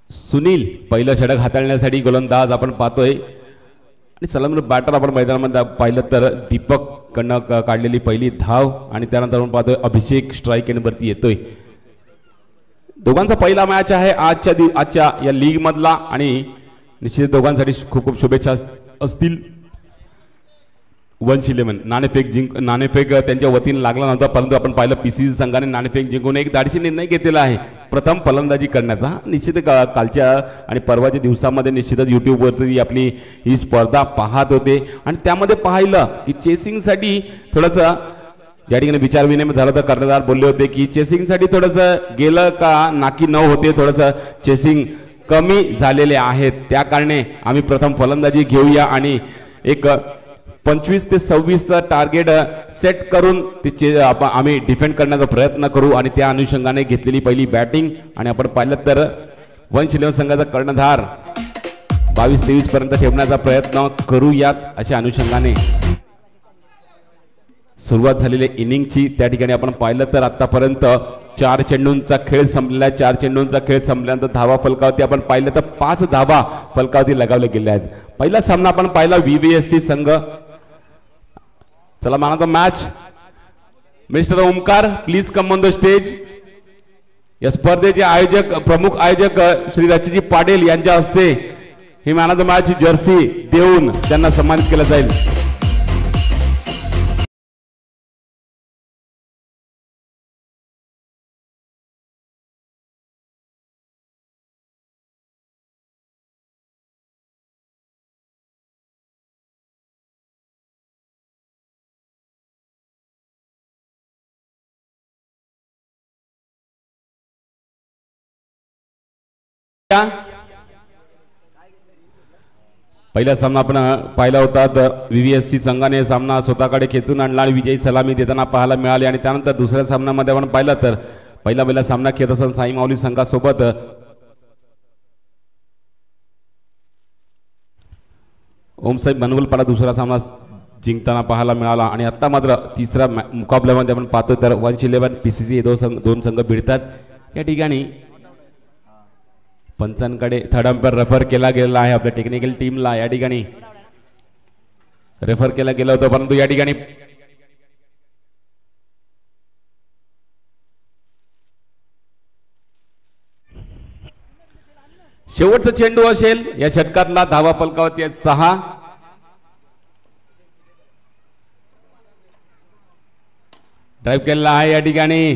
सुनील पहिलं षटक हाताळण्यासाठी गोलंदाज आपण पाहतोय आणि सलामीर बॅटर आपण मैदानामध्ये पाहिलं तर दीपक कडनं काढलेली पहिली धाव आणि त्यानंतर आपण पाहतोय अभिषेक स्ट्राईक एंडवरती येतोय. दोघांचा पहिला मॅच आहे आजच्या या लीग मधला आणि निश्चित दोघांसाठी खूप खूप शुभेच्छा असतील. 1-11 नाणेफेक त्यांच्या वतीने लागला नव्हता, परंतु आपण पाहिलं पीसीसी संघाने नाणेफेक जिंकून एक धाडसी निर्णय घेतलेला आहे प्रथम फलंदाजी करण्याचा. निश्चित कालच्या आणि परवाच्या दिवसामध्ये निश्चितच यूट्यूबवरती आपली ही स्पर्धा पाहत होते आणि त्यामध्ये पाहिलं की चेसिंगसाठी थोडंसं ज्या ठिकाणी विचारविनिमय झालं तर कर्णधार बोलले होते की चेसिंगसाठी थोडंसं गेलं का नाकी न होते, थोडंसं चेसिंग कमी झालेले आहेत, त्या कारणे आम्ही प्रथम फलंदाजी घेऊया आणि एक 25 ते 26 टार्गेट सेट करून आम्ही डिफेंड करण्याचा प्रयत्न करू आणि त्या अनुषंगाने घेतलेली पहिली बॅटिंग. आणि आपण पाहिलं तर 1-11 संघाचा कर्णधार 22-23 पर्यंत ठेवण्याचा प्रयत्न करूयात अशा अनुषंगाने सुरुवात झालेली इनिंगची. त्या ठिकाणी आपण पाहिलं तर आतापर्यंत 4 चेंडूंचा खेळ संपलेला आहे. 4 चेंडूंचा खेळ संपल्यानंतर धावा फलकावरती आपण पाहिलं तर 5 धावा फलकावरती लगावले गेले आहेत. पहिला सामना आपण पाहिला VVSC संघ. चला माना तो match. Mister Omkar please come on the stage. या स्पर्धेचे आयोजक प्रमुख आयोजक श्री रचिजी पाटील यांच्या हस्ते ही man of the match jersey देऊन त्यांना सन्मानित केलं जाईल. पहिला सामना आपण पाहिला होता तर VVSC संघाने सामना स्वतःकडे खेचून आणला आणि विजयी सलामी देताना पाहायला मिळाली. आणि त्यानंतर दुसऱ्या सामन्यामध्ये आपण पाहिलं तर पहिला सामना खेळत असताना साई माऊली संघासोबत ओमसाहेब बनवलपाडा दुसरा सामना जिंकताना पाहायला मिळाला. आणि आता मात्र तिसऱ्या मुकाबल्यामध्ये आपण पाहतो तर 1-11 PCC दोन संघ भिडतात. या ठिकाणी पंचांकडे थर्ड अंपायर रेफर केला गेला आहे. आपल्या टेक्निकल टीमला या ठिकाणी रेफर केला गेला होता, परंतु या ठिकाणी शेवटचा चेंडू असेल या षटकातला. धावा फलकावरती आहेत 6. ड्राईव्ह केलेला आहे या ठिकाणी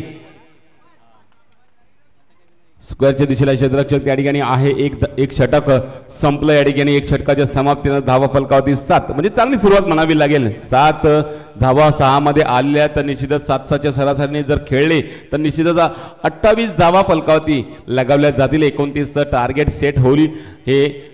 स्क्वेअरच्या दिशेला क्षेत्ररक्षक त्या ठिकाणी आहे. एक षटक संपलं या ठिकाणी. एक षटकाच्या समाप्तीनं धावा फलकावरती 7 म्हणजे चांगली सुरुवात म्हणावी लागेल. 7 धावा 6 मध्ये आल्या तर निश्चितच 7-7च्या सरासरीने जर खेळले तर निश्चितच 28 धावा फलकावरती लगावल्या जातील. 29 टार्गेट सेट होईल. हे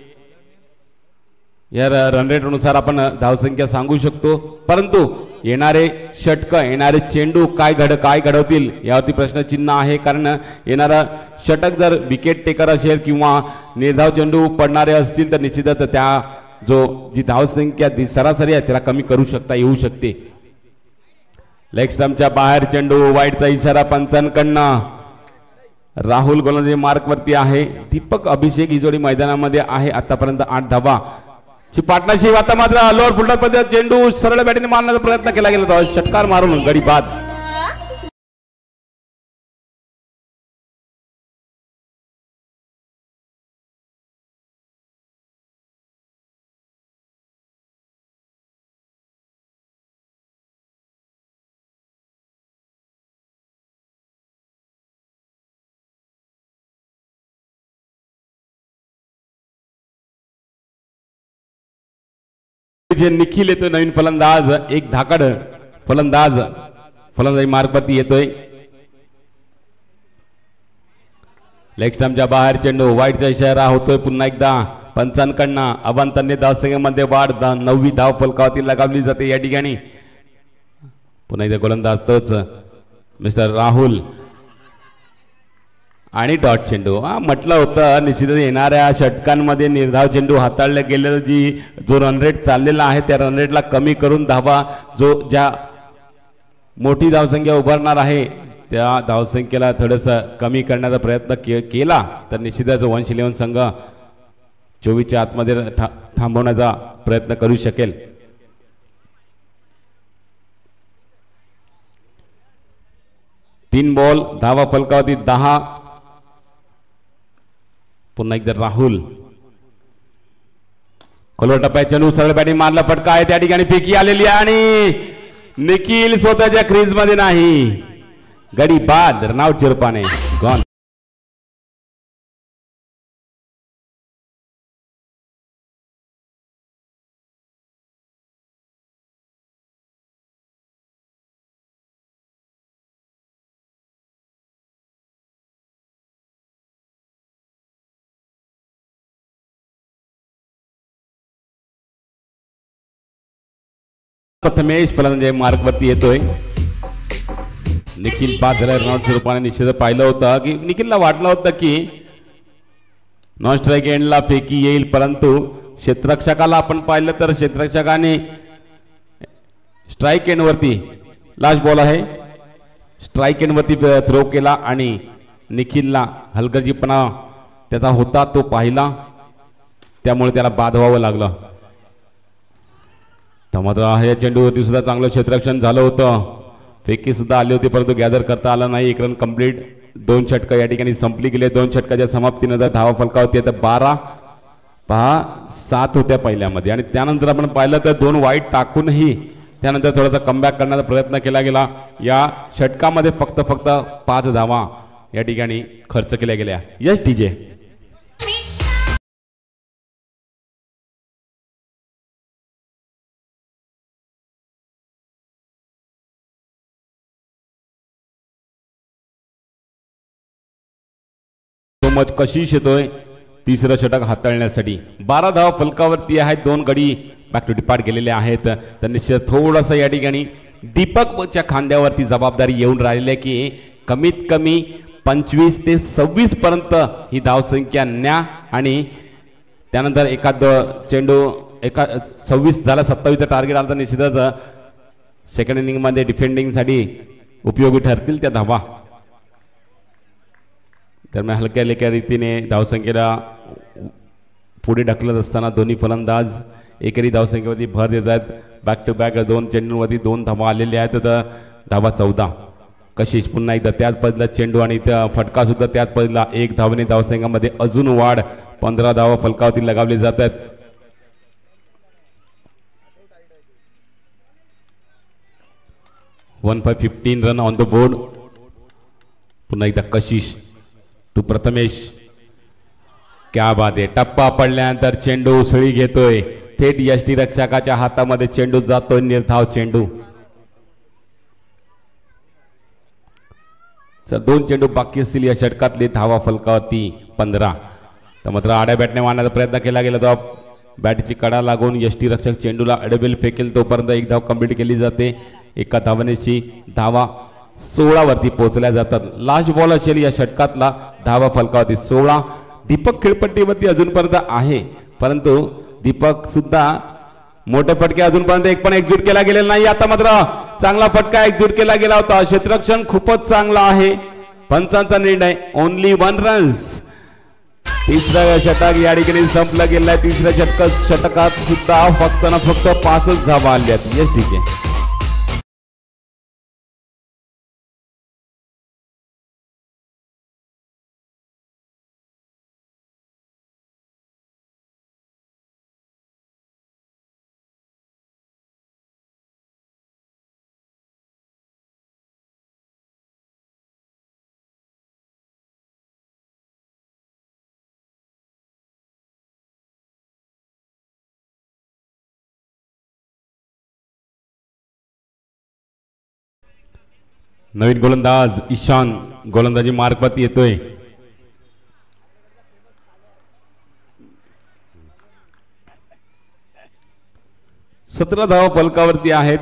या रन रेट अनुसार आपण धावसंख्या सांगू शकतो, परंतु येणारे षटक येणारे चेंडू काय घडवतील यावरती प्रश्नचिन्ह आहे. कारण येणारा षटक जर विकेट टेकर असेल किंवा निर्धाव चेंडू पडणारे असतील तर निश्चितच त्या जी धावसंख्या सरासरी आहे त्याला कमी करू येऊ शकते. लेग स्टंपच्या बाहेर चेंडू, वाईटचा इशारा पंचांकडनं. राहुल गोलंदाजी मार्कवरती आहे. दीपक अभिषेक ही जोडी मैदानामध्ये आहे. आतापर्यंत 8 धावा ची पार्टनरशिप. आता मात्र लोअर फुलटॉस मध्ये चेंडू सरळ बॅटीने मारण्याचा प्रयत्न केला गेला होता, षटकार मारून गडी बाद. निखिल येतोय नवीन फलंदाज. एक धाकड फलंदाजी मार्गवरती येतोय. लेग स्टंपच्या बाहेर चेंडू, वाईटचा इशारा होतोय पुन्हा एकदा पंचांकडनं. अवांतरने धावसंख्येमध्ये वाढ. 9वी धाव फलकावरती लगावली जाते या ठिकाणी. पुन्हा एकदा गोलंदाज तोच मिस्टर राहुल आणि डॉट चेंडू. म्हटलं होतं निश्चितच येणाऱ्या षटकांमध्ये निर्धाव चेंडू हाताळले गेलेलं जो रन रेट चाललेला आहे त्या रन रेटला कमी करून धावा ज्या मोठी धावसंख्या उभारणार आहे त्या धावसंख्येला थोडंसं कमी करण्याचा प्रयत्न केला तर निश्चितच 111 संघ 24च्या आतमध्ये थांबवण्याचा प्रयत्न करू शकेल. तीन बॉल धावा फलकावरती 10. पुन्हा एकदा राहुल खोलवर टप्प्यात चेंडू सरळ बॅटिंग मारला, फटका आहे त्या ठिकाणी, फेकी आलेली आणि निखिल स्वतःच्या क्रीज मध्ये नाही, गडी बाद, रनआउट चिरपाने गॉन. प्रथमेश फलंदाजी मार्कवरती येतोय. निखिल बाद झाला, रनआउट स्वरूपाने. निश्चित पाहिलं होतं की निखिलला वाटलं होतं की नॉन स्ट्राईक एंडला फेकी येईल, परंतु क्षेत्ररक्षकाला आपण पाहिलं तर क्षेत्ररक्षकाने स्ट्राईक एंडवरती, लास्ट बॉल आहे, स्ट्राईक एंडवरती थ्रो केला आणि निखिलला हलगर्जीपणा त्याचा होता तो पाहिला, त्यामुळे त्याला बाद व्हावं लागलं. मात्र या चेंडूवरती सुद्धा चांगलं क्षेत्ररक्षण झालं होतं, फेकी सुद्धा आली होती परंतु गॅदर करता आला नाही. 1 रन कंप्लीट, 2 षटकं या ठिकाणी संपली गेले. 2 षटकाच्या समाप्तीनंतर धावा फलकावरती आता 12-7 होत्या पहिल्यामध्ये आणि त्यानंतर आपण पाहिलं तर 2 वाईट टाकूनही त्यानंतर थोडासा कमबॅक करण्याचा प्रयत्न केला गेला. या षटकामध्ये फक्त 5 धावा या ठिकाणी खर्च केल्या गेल्या. Yes TJ. मच कशिश येतोय तिसरं षटक हाताळण्यासाठी. 12 धावा फलकावरती आहेत, 2 गडी बॅक टू डिपार्ट गेलेले आहेत. तर निश्चित थोडंसं या ठिकाणी दीपकच्या खांद्यावरती जबाबदारी येऊन राहिली आहे की कमीत कमी 25 ते 26 पर्यंत ही धावसंख्या न्या आणि त्यानंतर एखाद चेंडू 26 झाला, 27चं टार्गेट आलं तर निश्चितच सेकंड इनिंगमध्ये डिफेंडिंगसाठी उपयोगी ठरतील त्या धावा. दरम्यान हलक्या हलक्या रीतीने धावसंख्येला पुढे ढकलत असताना दोन्ही फलंदाज एकेरी धावसंख्येवरती भर देत आहेत. बॅक टू बॅक 2 चेंडूंवरती 2 धावा आलेल्या आहेत. तर धावा 14. कशिश पुन्हा एकदा त्याच पद्धतीला चेंडू आणि फटका सुद्धा त्याच पद्धतीला 1 धावेने धावसंख्यामध्ये अजून वाढ. 15 धावा फलकावरती लगावले जात आहेत. One 15 run on the board. पुन्हा एकदा कशिश टू प्रथमेश. क्या बात आहे, टप्पा पडल्यानंतर चेंडू उसळी घेतोय, थेट यष्टीरक्षकाच्या हातामध्ये चेंडू जातोय, निर्धाव चेंडू. तर 2 चेंडू बाकी असतील या षटकातले. धावा फलकावरती 15. तर मात्र आड्या बॅटने मारण्याचा प्रयत्न केला गेला तर बॅटची कडा लागून यष्टीरक्षक चेंडूला अडबेल फेकेल तोपर्यंत 1 धाव कंप्लीट केली जाते. एका धावनेची धावा 16 वरती पोहोचल्या जातात. लास्ट बॉल असेल या षटकातला. धावा फलकावरती 16. दीपक खेळपट्टीवरती अजूनपर्यंत आहे, परंतु दीपक सुद्धा मोठे फटके अजूनपर्यंत एक पण एक्झिक्यूट केला गेलेला नाही. आता मात्र चांगला फटका एक्झिक्यूट केला गेला होता. क्षेत्ररक्षण खूपच चांगला आहे. पंचांचा निर्णय ओनली 1 रन्स. तिसरं षटक या ठिकाणी संपलं गेलं आहे. तिसऱ्या षटकात सुद्धा फक्त 5च धावा आल्या आहेत. यस ठीक आहे. नवीन गोलंदाज ईशान गोलंदाजी मार्कवरती येतोय. सतरा धावा फलकावरती आहेत.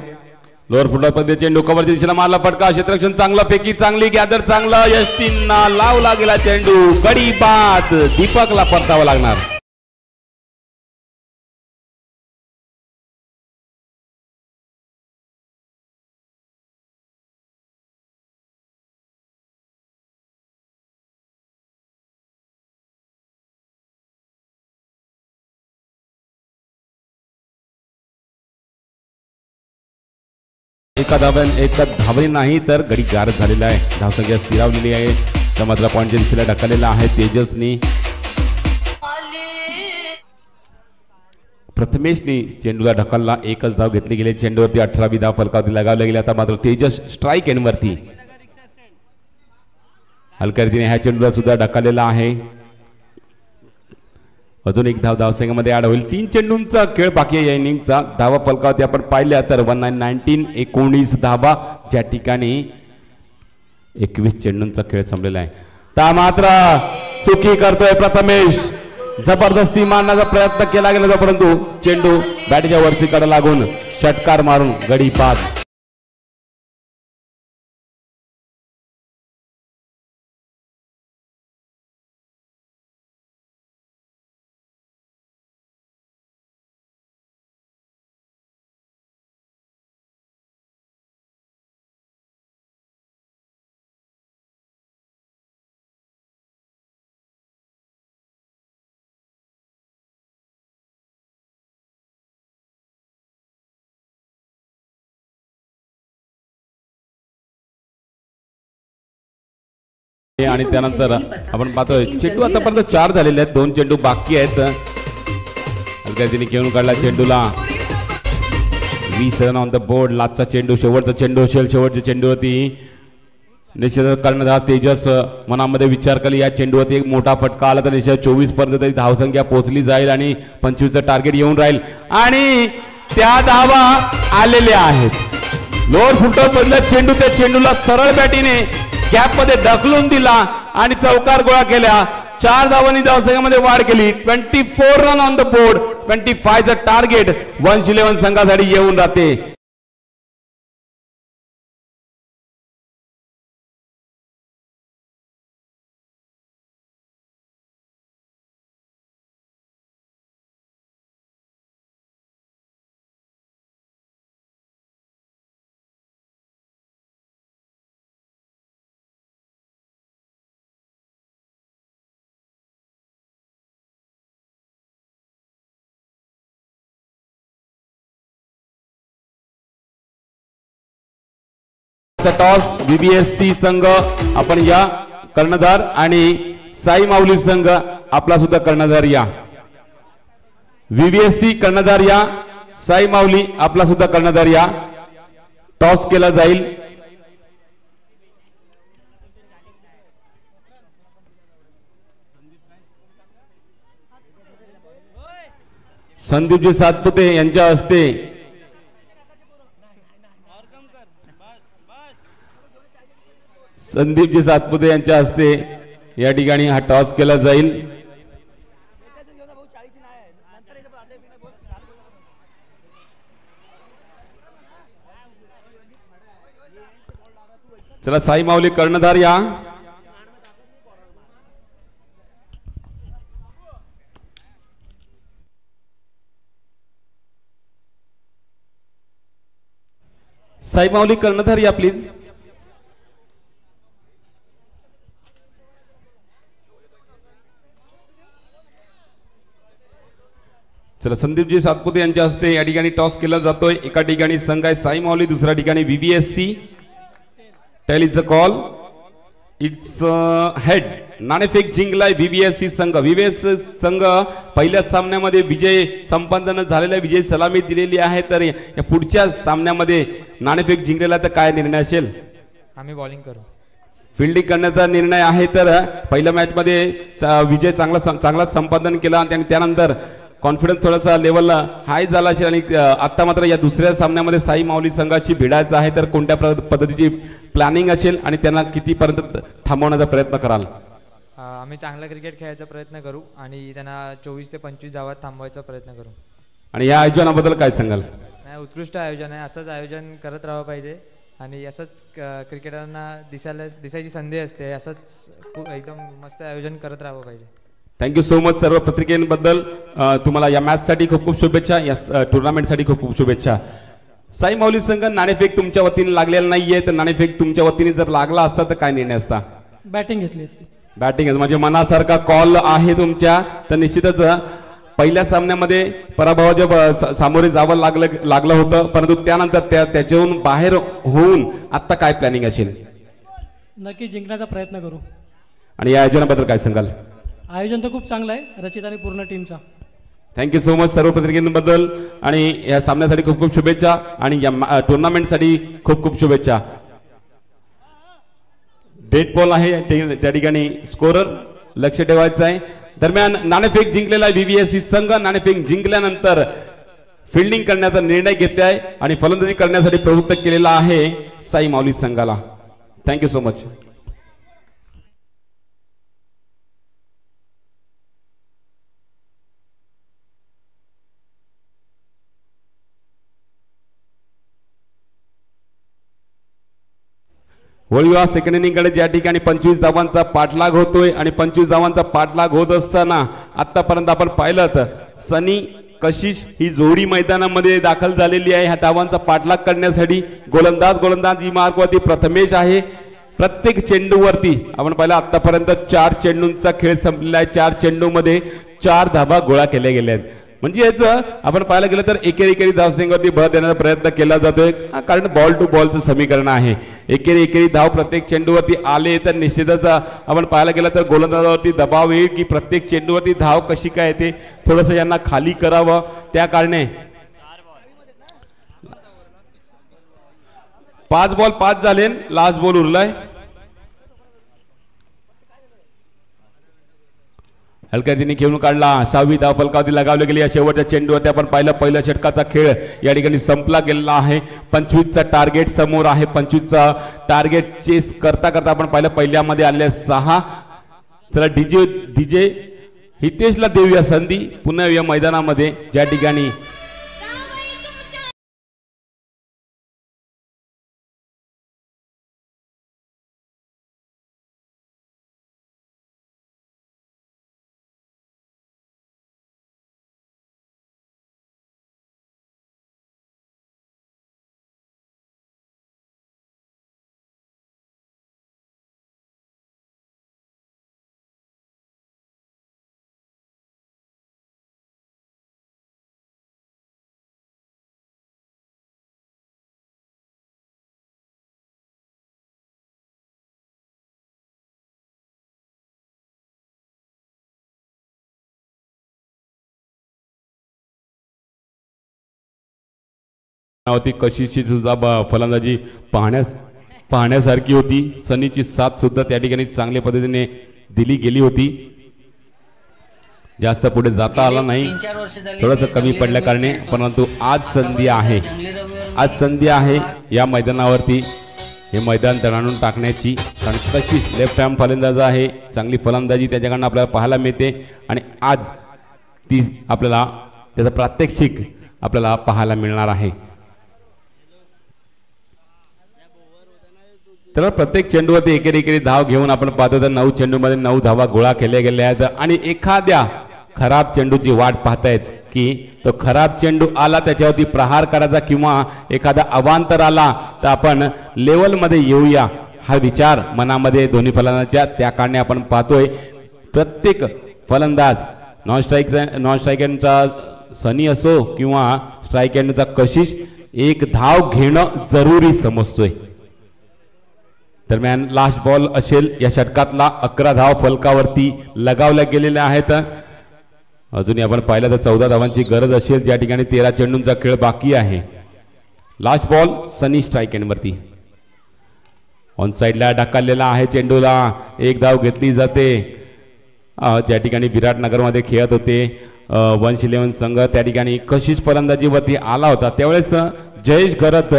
लोअर फुटबॉल चेंडू कव्हरच्या दिशेला मारला फटका. क्षेत्ररक्षण चांगला, फेकी चांगली, गॅदर चांगला, यष्टींना लावला गेला चेंडू, गडी बाद. दीपकला परतावा लागणार. एका धावने नाही तर गडी गार झालेला आहे. धावसंख्या स्थिरावलेली आहे. तर मात्र पॉईंटच्या दिशेला ढकललेला आहे तेजसनी. प्रथमेशनी चेंडूला ढकलला. एकच धाव घेतली गेली. चेंडूवरती 18वी धाव फलकावरती लगावल्या गेली. आता मात्र तेजस स्ट्राईक एंडवरती हलक्या रीतीने ह्या चेंडूला सुद्धा ढकललेला आहे. अजून एक धाव धावसंख्येमध्ये ऍड होईल. 3 चेंडूंचा खेळ बाकी आहे या इनिंगचा. धावा फलकावरती आपण पाहिल्या तर 19 धावा, ज्या ठिकाणी 21 चेंडूंचा खेळ संपलेला आहे. ता मात्र चुकी करतोय प्रथमेश. जबरदस्ती मारण्याचा प्रयत्न केला गेला परंतु चेंडू बॅटच्या वरची कडे लागून षटकार मारून गडी बाद. आणि त्यानंतर आपण पाहतोय चेंडू आतापर्यंत 4 झालेले आहेत. 2 चेंडू बाकी आहेत. हलक्या रीतीने खेळून काढला चेंडूला. 20 रन ऑन द बोर्ड. लास्टचा चेंडू शेवटचा चेंडू असेल. शेवटच्या चेंडूवरती निश्चित कर्णधार तेजस मनामध्ये विचार केला या चेंडूवरती एक मोठा फटका आला तर निश्चित 24 पर्यंत तरी धावसंख्या पोहोचली जाईल आणि 25चं टार्गेट येऊन राहील आणि त्या धावा आलेल्या आहेत. लोअर फुटवर पडला चेंडू. त्या चेंडूला सरळ बॅटीने गॅप मध्ये ढकलून दिला आणि चौकार गोळा केल्या. 4 धावांनी धावसंख्येमध्ये वाढ केली. 24 रन ऑन द बोर्ड. 25चं टार्गेट 111 संघासाठी येऊन राहते. टॉस VBSC संघ आपण या कर्णधार आणि साई माऊली संघ आपला सुद्धा कर्णधार या. VBSC कर्णधार या. साई माऊली आपला सुद्धा कर्णधार या. टॉस केला जाईल. संदीपजी सातपुते यांच्या हस्ते यांच्या हस्ते या ठिकाणी हा टॉस केला जाईल. चला साई माऊली कर्णधार या. साई माऊली कर्णधार या प्लीज. चला संदीपजी सातपुते यांच्या हस्ते या ठिकाणी टॉस केला जातोय. एका ठिकाणी संघ आहे साई माऊली, दुसऱ्या ठिकाणी VBSC. Tail is a call. It's head. नाणेफेक जिंकलाय VBSC संघ. VBSC संघ पहिल्या सामन्यामध्ये विजय संपादन झालेला विजय सलामी दिलेली आहे. तर या पुढच्या सामन्यामध्ये नाणेफेक जिंकलेला तर काय निर्णय असेल? आम्ही बॉलिंग करू. फिल्डिंग करण्याचा निर्णय आहे. तर पहिल्या मॅच मध्ये विजय चांगला संपादन केला आणि त्यानंतर कॉन्फिडन्स थोडासा लेवल हाय झाला असेल आणि आता मात्र या दुसऱ्या सामन्यामध्ये साई माऊली संघाशी भिडायचं आहे. तर कोणत्या पद्धतीची प्लॅनिंग असेल आणि त्यांना कितीपर्यंत थांबवण्याचा प्रयत्न कराल? आम्ही चांगला क्रिकेट खेळायचा प्रयत्न करू आणि त्यांना 24 ते 25 धावात थांबवायचा प्रयत्न करू. आणि या आयोजनाबद्दल काय सांगाल? नाही, उत्कृष्ट आयोजन आहे. असंच आयोजन करत राहावं पाहिजे आणि असंच क्रिकेटरना दिसायची संधी असते. असंच एकदम मस्त आयोजन करत राहावं पाहिजे. थँक्यू सो मच सर्व पत्रिकेबद्दल. तुम्हाला या मॅचसाठी खूप खूप शुभेच्छा. या टुर्नामेंटसाठी खूप खूप शुभेच्छा. साई माऊली संघ नाणेफेक तुमच्या वतीने लागलेला नाहीये. तर नाणेफेक तुमच्या वतीने जर लागला असता तर काय निर्णय असता? बॅटिंग घेतली असती. बॅटिंग म्हणजे मनासारखा कॉल आहे तुमच्या. तर निश्चितच पहिल्या सामन्यामध्ये पराभवाच्या सामोरे जावं लागलं होतं, परंतु त्यानंतर त्याच्याहून बाहेर होऊन आता काय प्लॅनिंग असेल? नक्की जिंकण्याचा प्रयत्न करू. आणि या आयोजनाबद्दल काय सांगाल? आयोजन तर खूप चांगलं आहे, रचित आणि पूर्ण टीमचा. थँक्यू सो मच सर्व पत्रिकेबद्दल आणि या सामन्यासाठी खूप खूप शुभेच्छा आणि या टुर्नामेंटसाठी खूप खूप शुभेच्छा. डेट बॉल आहे त्या ठिकाणी, स्कोरर लक्ष ठेवायचं आहे. दरम्यान नाणेफेक जिंकलेला VVSC संघ नाणेफेक जिंकल्यानंतर फिल्डिंग करण्याचा निर्णय घेतला आहे आणि फलंदाजी करण्यासाठी प्रवृत्त केलेला आहे साई माऊली संघाला. Thank you so much. वळीवा सेकंड इनिंगकडे ज्या ठिकाणी 25 धावांचा पाठलाग होतोय आणि 25 धावांचा पाठलाग होत असताना आतापर्यंत आपण पाहिलं तर सनी कशिश ही जोडी मैदानामध्ये दाखल झालेली आहे. ह्या धावांचा पाठलाग करण्यासाठी गोलंदाज ही मार्गवरती प्रथमेश आहे. प्रत्येक चेंडूवरती आपण पाहिलं आतापर्यंत 4 चेंडूंचा खेळ संपलेला आहे. 4 चेंडूमध्ये 4 धावा गोळा केल्या गेल्या आहेत. म्हणजे याचं आपण पाहायला गेलं तर एकेरी धावसंख्येवरती भर देण्याचा प्रयत्न केला जातोय, कारण बॉल टू बॉलचं समीकरण आहे. एकेरी धाव प्रत्येक चेंडूवरती आले तर निश्चितच आपण पाहायला गेलं तर गोलंदाजावरती दबाव येईल की प्रत्येक चेंडूवरती धाव कशी काय येते, थोडंसं यांना खाली करावं. त्या कारणे 5 बॉल 5 झाले, लास्ट बॉल उरलाय. हलक्या तिने खेळून काढला. 6वी धाव फलकावरती लगावली गेली. शेवटच्या चेंडूवरती आपण पाहिलं पहिल्या षटकाचा खेळ या ठिकाणी संपला गेलेला आहे. 25चा टार्गेट समोर आहे. 25चा टार्गेट चेस करता करता आपण पाहिलं पहिल्यामध्ये आलेल्या 6. चला डीजे हितेशला देऊया संधी पुन्हा या मैदानामध्ये, ज्या ठिकाणी कशीची सुद्धा फलंदाजी पाहण्यासारखी होती. सनीची साथ सुद्धा त्या ठिकाणी चांगल्या पद्धतीने दिली गेली होती. जास्त पुढे जाता आला नाही, थोडंसं कमी पडल्या कारणे, परंतु आज संधी आहे या मैदानावरती हे मैदान तणावून टाकण्याची. कारण कशीच लेफ्ट हँड फलंदाज आहे, चांगली फलंदाजी त्याच्याकडनं आपल्याला पाहायला मिळते आणि आज ती आपल्याला त्याचं प्रात्यक्षिक आपल्याला पाहायला मिळणार आहे. तर प्रत्येक चेंडूवरती एकेरी धाव घेऊन आपण पाहतो तर 9 चेंडूमध्ये 9 धावा गोळा केल्या गेल्या आहेत आणि एखाद्या खराब चेंडूची वाट पाहतायत की तो खराब चेंडू आला त्याच्यावरती प्रहार करायचा किंवा एखादा अवांतर आला तर आपण लेवलमध्ये येऊया, हा विचार मनामध्ये दोन्ही फलंदाजांच्या. त्या कारणे आपण पाहतोय प्रत्येक फलंदाज नॉन स्ट्रायकरचा सनी असो किंवा स्ट्रायकरचा कशिश एक धाव घेणं जरुरी समजतोय. दरम्यान लास्ट बॉल असेल या षटकातला. 11 धाव फलकावरती लगावल्या गेलेल्या आहेत. अजूनही आपण पाहिलं तर 14 धावांची गरज असेल, ज्या ठिकाणी 13 चेंडूंचा खेळ बाकी आहे. लास्ट बॉल सनी स्ट्राईक एंडवरती ऑन साइडला ढकललेला आहे चेंडूला. 1 धाव घेतली जाते. ज्या ठिकाणी विराटनगरमध्ये खेळत होते 111 संघ, त्या ठिकाणी कशीच फलंदाजीवरती आला होता. त्यावेळेस जयेश घरत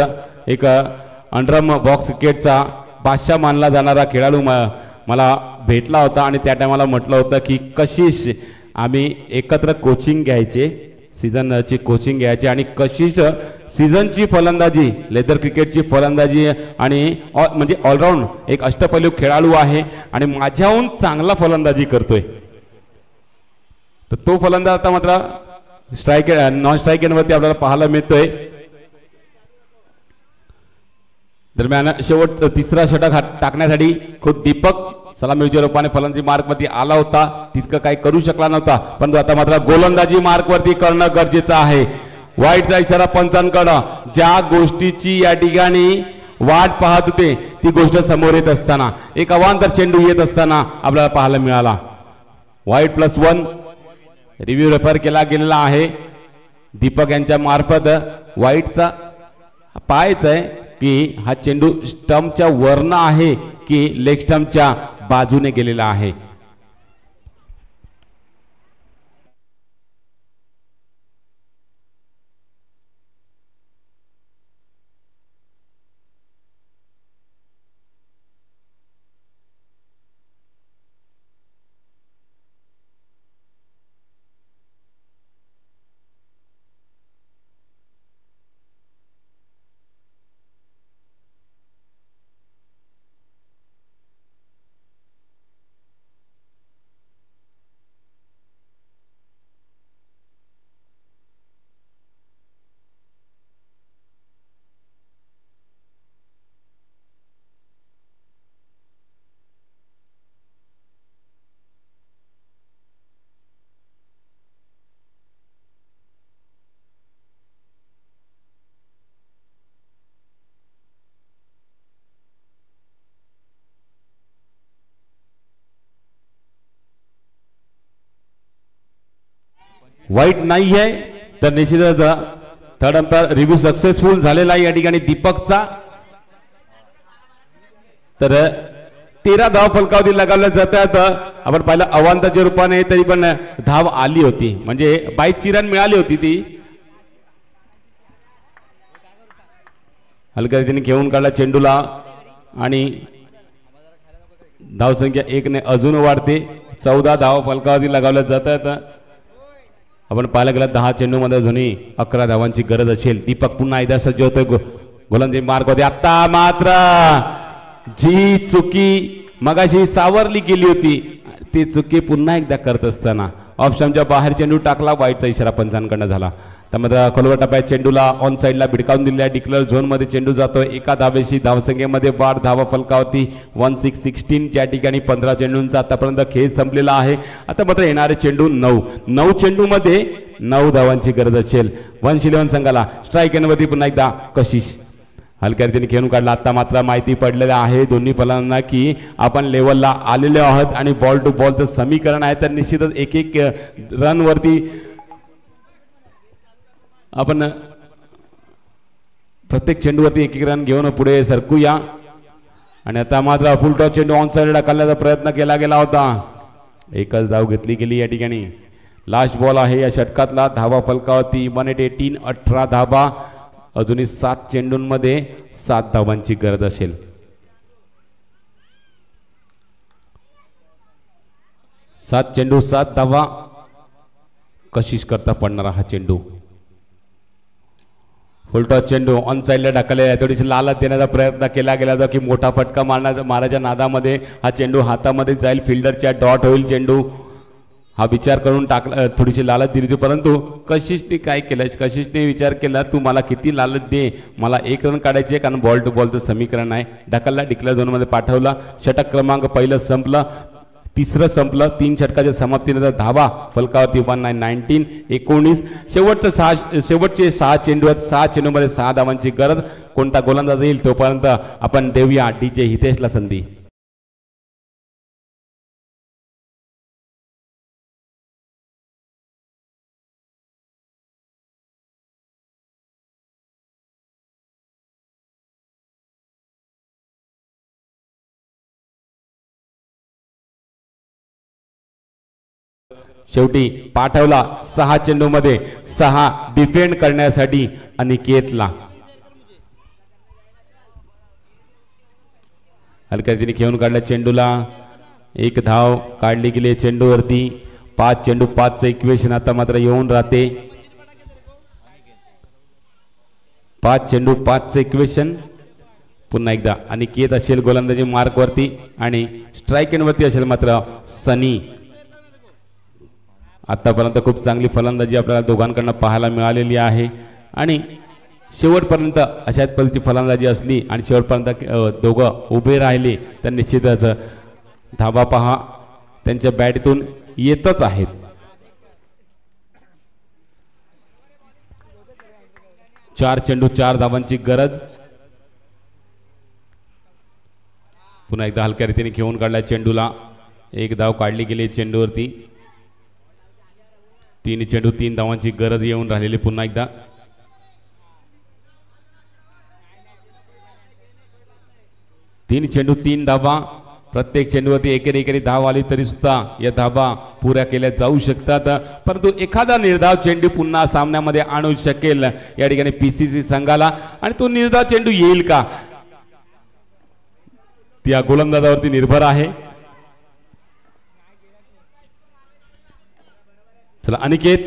एक अंडरम बॉक्स क्रिकेटचा बादशाह मानला जाणारा खेळाडू मला भेटला होता आणि त्या टायमाला म्हटलं होतं की कशिश आम्ही एकत्र कोचिंग घ्यायचे, सीझनची कोचिंग घ्यायची आणि कशीच सीझनची फलंदाजी, लेदर क्रिकेटची फलंदाजी आणि म्हणजे ऑलराऊंड एक अष्टपैलू खेळाडू आहे आणि माझ्याहून चांगला फलंदाजी करतोय. तर तो फलंदाज आता मात्र नॉन स्ट्राईक एंडवरती आपल्याला पाहायला मिळतोय. दरम्यान शेवट तिसरा षटक टाकण्यासाठी खुद दीपक सलामीच्या रूपाने फलंदाजी मार्कवरती आला होता, तितकं काही करू शकला नव्हता, परंतु आता मात्र गोलंदाजी मार्कवरती करणं गरजेचं आहे. वाईटचा इशारा पंचांकडं. ज्या गोष्टीची या ठिकाणी वाट पाहत होते ती गोष्ट समोर येत असताना एक अवांतर चेंडू येत असताना आपल्याला पाहायला मिळाला. वाईट +1 रिव्ह्यू रेफर केला गेलेला आहे दीपक यांच्या मार्फत. वाईटचा पाहायचं आहे की हा चेंडू स्टंपच्या वरनं आहे की लेग स्टंपच्या बाजूने गेलेला आहे. वाईट नाही आहे तर निश्चितच थर्ड अंपायर रिव्ह्यू सक्सेसफुल झालेला आहे या ठिकाणी दीपकचा. तर 13 धाव फलकावरती लगावल्या जातात. आपण पाहिलं अवांताच्या रूपाने तरी पण धाव आली होती, म्हणजे 22 रन मिळाली होती ती. हलकरीतीने घेऊन काढला चेंडूला आणि धावसंख्या 1 ने अजून वाढते. 14 धाव फलकावरती लगावल्या जातात. आपण पाहायला गेला 10 चेंडूमध्ये अजूनही 11 धावांची गरज असेल. दीपक पुन्हा एकदा सज्ज होतोय गोलंदाजी मार्कवरती. आता मात्र जी चुकी मगाशी सावरली गेली होती ती चुकी पुन्हा एकदा करत असताना ऑफ स्टंपच्या बाहेर चेंडू टाकला. वाईटचा इशारा पंचांकडनं झाला. त्यामध्ये खोलवर टप्प्यात चेंडूला ऑन साईडला भिडकावून दिलेला. डिक्लेअर झोनमध्ये चेंडू जातोय. एका धावेशी धावसंख्येमध्ये वाढ. धावा फलकावरती 16 ज्या ठिकाणी 15 चेंडूंचा आतापर्यंत खेळ संपलेला आहे. आता मात्र येणारे चेंडू 9 चेंडूमध्ये 9 धावांची गरज असेल 111 संघाला. स्ट्राईक एंडवरती पुन्हा एकदा कशिश हलक्या रीतीने खेळून काढला. आता मात्र माहिती पडलेलं आहे दोन्ही फलंदाजांना की आपण लेवलला आलेले आहोत आणि बॉल टू बॉलचं समीकरण आहे. तर निश्चितच एक रनवरती आपण प्रत्येक चेंडूवरती एक रन घेऊन पुढे सरकूया. आणि आता मात्र फुल टॉस चेंडू ऑन साईडला ढकलण्याचा प्रयत्न केला गेला होता. एकच धाव घेतली गेली या ठिकाणी. लास्ट बॉल आहे या षटकातला. धावा फलकावरती 118 18 धावा. अजूनही 7 चेंडूंमध्ये 7 धावांची गरज असेल. सात चेंडू 7 धावा. कशिश करता पडणारा हा चेंडू. फुलटॉस चेंडू ऑन साईडला ढकललेला. थोडीशी लालच देण्याचा प्रयत्न केला गेला होता की मोठा फटका मारायच्या नादामध्ये हा चेंडू हातामध्ये जाईल. फिल्डरच्या डॉट होईल चेंडू हा विचार करून टाकला. थोडीशी लालच दिली होती परंतु कशिशने काय केलं. कशिशने विचार केला तू मला किती लालच दे, मला 1 रन काढायचे कारण बॉल टू बॉलचं समीकरण आहे. ढकलला. डिक्लेअर झोनमध्ये पाठवला. षटक क्रमांक पहिलं संपलं. तिसरं संपलं. 3 षटकाच्या समाप्तीनंतर धावा फलकावरती 19 19. शेवटचे 6 चेंडू आहेत. 6 चेंडूमध्ये 6 धावांची गरज. कोणता गोलंदाज येईल तोपर्यंत आपण देऊया DJ हितेशला संधी. शेवटी पाठवला 6 चेंडूमध्ये 6 डिफेंड करण्यासाठी अनिकेतला. हलक्या रीतीने खेळून काढल्या चेंडूला. 1 धाव काढली गेली चेंडूवरती. 5 चेंडू 5चं इक्वेशन आता मात्र येऊन राहते. 5 चेंडू 5चं इक्वेशन पुन्हा एकदा अनिकेत असेल गोलंदाजी मार्कवरती आणि स्ट्राईक एंडवरती असेल मात्र सनी. आतापर्यंत खूप चांगली फलंदाजी आपल्याला दोघांकडून पाहायला मिळालेली आहे आणि शेवटपर्यंत अशाच पद्धतीची फलंदाजी असली आणि शेवटपर्यंत दोघं उभे राहिले तर निश्चितच धाबा पहा त्यांच्या बॅटतून येतच आहेत. चार चेंडू 4 धावांची गरज. पुन्हा एकदा हलक्या रीतीने घेऊन काढला चेंडूला. 1 धाव काढली गेली चेंडूवरती. 3 चेंडू 3 धावांची गरज येऊन राहिलेली पुन्हा एकदा. तीन चेंडू 3 धावा. प्रत्येक चेंडूवरती एकेरी धाव आली तरी सुद्धा या धावा पुऱ्या केल्या जाऊ शकतात. परंतु एखादा निर्धाव चेंडू पुन्हा सामन्यामध्ये आणू शकेल या ठिकाणी पीसीसी संघाला. आणि तो निर्धाव चेंडू येईल का त्या गोलंदाजावरती निर्भर आहे. चला अनिकेत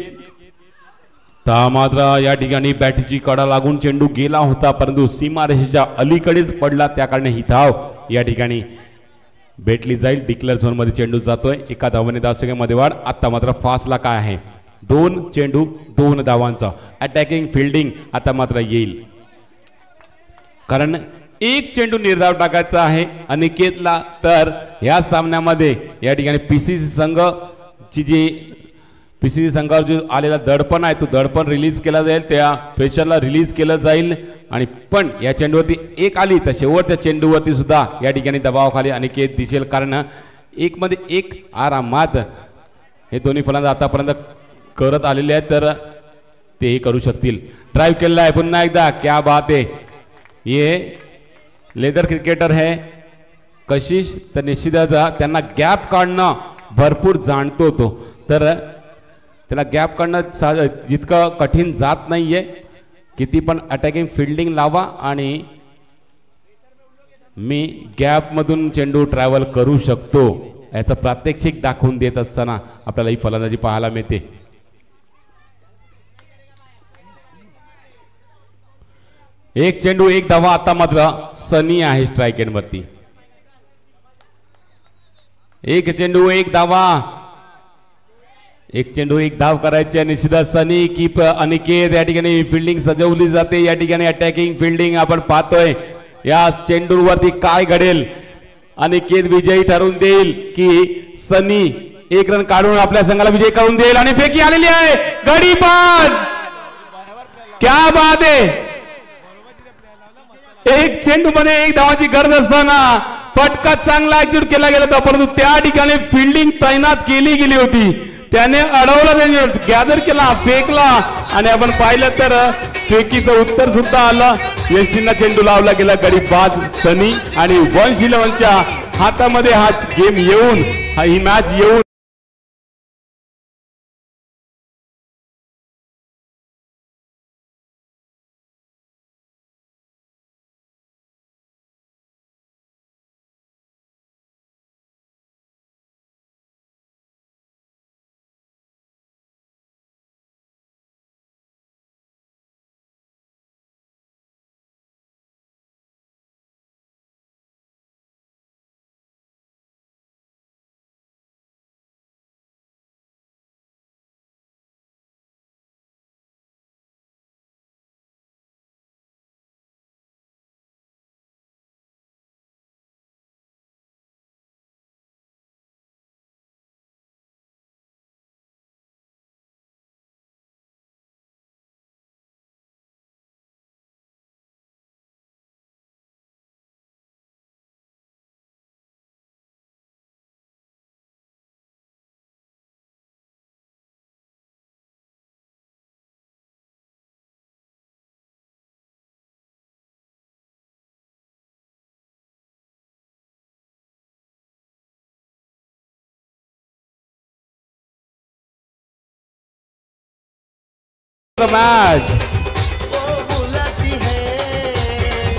मात्र या ठिकाणी बॅटची कडा लागून चेंडू गेला होता परंतु सीमारेषेच्या अलीकडेच पडला. त्या कारणे ही धाव या ठिकाणी भेटली जाईल. डिक्लेअर झोन मध्ये चेंडू जातोय. 1 धावाने 10 सेकंद मध्ये वाढ. आता मात्र फासला काय आहे 2 चेंडू 2 धावांचा. अटॅकिंग फिल्डिंग आता मात्र येईल कारण 1 चेंडू निर्धाव टाकायचा आहे अनिकेतला. तर या सामन्यामध्ये या ठिकाणी पीसीसी संघाची जी पीसीसी संघावर जो आलेला दडपण आहे तो दडपण रिलीज केला जाईल. त्या प्रेशरला रिलीज केलं जाईल. आणि पण या चेंडूवरती 1 आली तर शेवटच्या चेंडूवरती सुद्धा या ठिकाणी दबावाखाली अनिकेत दिसेल कारण 1 मध्ये 1 आरामात हे दोन्ही फलंदाज आतापर्यंत करत आलेले आहेत तर तेही करू शकतील. ड्राईव्ह केलेला आहे पुन्हा एकदा. क्या बात आहे. ये लेदर क्रिकेटर है कशिश. तर निश्चितच त्यांना गॅप काढणं भरपूर जाणतो तो. तर त्याला गॅप काढणं जितकं कठीण जात नाहीये. किती पण अटॅकिंग फिल्डिंग लावा आणि मी गॅपमधून चेंडू ट्रॅव्हल करू शकतो याचं प्रात्यक्षिक दाखवून देत असताना आपल्याला ही फलंदाजी पाहायला मिळते. एक चेंडू 1 धावा. आता मात्र सनी आहे स्ट्राईक एंड वरती. 1 चेंडू 1 धावा. 1 चेंडू 1 धाव करायचे. निश्चितच सनी की अनिकेत या ठिकाणी फिल्डिंग सजवली जाते. या ठिकाणी अटॅकिंग फिल्डिंग आपण पाहतोय. या चेंडूवरती काय घडेल. अनिकेत विजयी ठरवून देईल की सनी 1 रन काढून आपल्या संघाला विजय करून देईल. आणि फेकी आलेली आहे. गडी बाद. क्या बात आहे. 1 चेंडू मध्ये 1 धावाची गरज असताना फटका चांगला एक्झिक्यूट केला गेला होता परंतु त्या ठिकाणी फिल्डिंग तैनात केली गेली होती. त्याने अडवलं. त्याने गॅदर केला फेकला आणि आपण पाहिलं तर फेकीचं उत्तर सुद्धा आलं. वेस्टिंडीजला चेंडू लावला गेला. गडी बाद सनी आणि वंश इलेव्हनच्या हातामध्ये हा गेम येऊन ही मॅच येऊन मॅच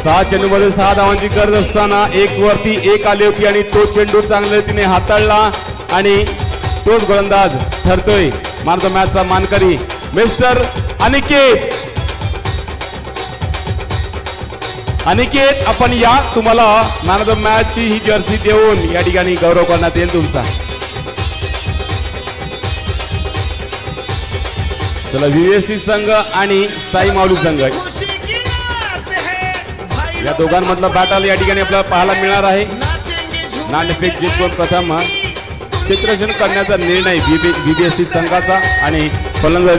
6 चेंडू मध्ये 6 धावांची गरज असताना 1 वरती 1 आली होती आणि तो चेंडू चांगल्या रीतीने हाताळला आणि तोच गोलंदाज ठरतोय मॅन ऑफ द मॅचचा मानकरी मिस्टर अनिकेत. अनिकेत आपण या. तुम्हाला मॅन ऑफ द मॅच ची ही जर्सी देऊन या ठिकाणी गौरव करण्यात येईल तुमचा. चला व्हीएससी संघ आणि साई माऊली संघ या दोघांमधलं बॅटल या ठिकाणी आपल्याला पाहायला मिळणार आहे. नाणेफेक जिंकून प्रथम क्षेत्ररक्षण करण्याचा निर्णय बीबीएससी संघाचा आणि फलंदाज